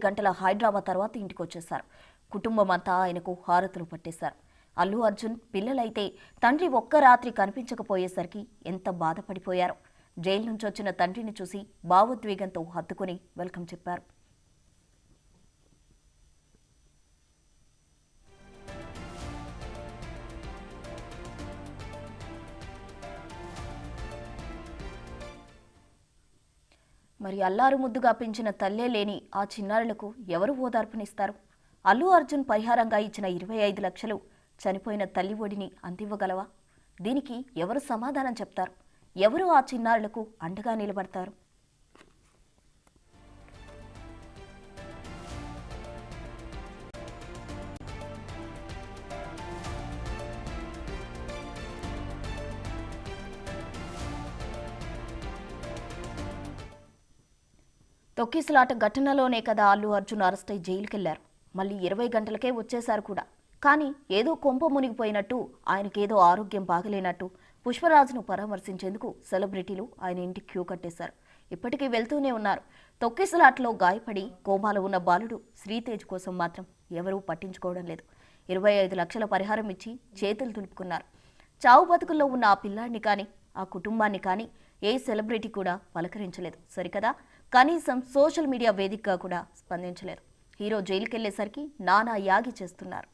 గంటల హైదరాబాద్ తర్వాత ఇంటికి వచ్చేశారు. కుటుంబం అంతా ఆయనకు హారతులు పట్టేశారు. అల్లు అర్జున్ పిల్లలైతే తండ్రి ఒక్క రాత్రి కనిపించకపోయేసరికి ఎంత బాధపడిపోయారు. జైలు నుంచి వచ్చిన తండ్రిని చూసి భావోద్వేగంతో హత్తుకుని వెల్కమ్ చెప్పారు. మరి అల్లారు ముద్దుగా పెంచిన తల్లే లేని ఆ చిన్నారులకు ఎవరు ఓదార్పునిస్తారు? అల్లు అర్జున్ పరిహారంగా ఇచ్చిన 25 లక్షలు చనిపోయిన తల్లి ఒడిని అందివ్వగలవా? దీనికి ఎవరు సమాధానం చెప్తారు? ఎవరు ఆ చిన్నారులకు అండగా నిలబడతారు? తొక్కిసలాట ఘటనలోనే కదా అల్లు అర్జున్ అరెస్ట్ అయి జైలుకెళ్లారు. మళ్ళీ 20 గంటలకే వచ్చేశారు కూడా. కానీ ఏదో కొంప మునిగిపోయినట్టు, ఆయనకేదో ఆరోగ్యం బాగలేనట్టు పుష్పరాజ్ను పరామర్శించేందుకు సెలబ్రిటీలు ఆయన ఇంటికి క్యూ కట్టేశారు. ఇప్పటికీ వెళ్తూనే ఉన్నారు. తొక్కిసలాటలో గాయపడి కోమాలో ఉన్న బాలుడు శ్రీతేజ్ కోసం మాత్రం ఎవరూ పట్టించుకోవడం లేదు. 25 లక్షల పరిహారం ఇచ్చి చేతులు దులుపుకున్నారు. చావు బతుకుల్లో ఉన్న ఆ పిల్లాడిని కానీ, ఆ కుటుంబాన్ని కానీ ఏ సెలబ్రిటీ కూడా పలకరించలేదు సరికదా. కనీసం సోషల్ మీడియా వేదికగా కూడా స్పందించలేదు. హీరో జైలుకెళ్లేసరికి నానా యాగి చేస్తున్నారు.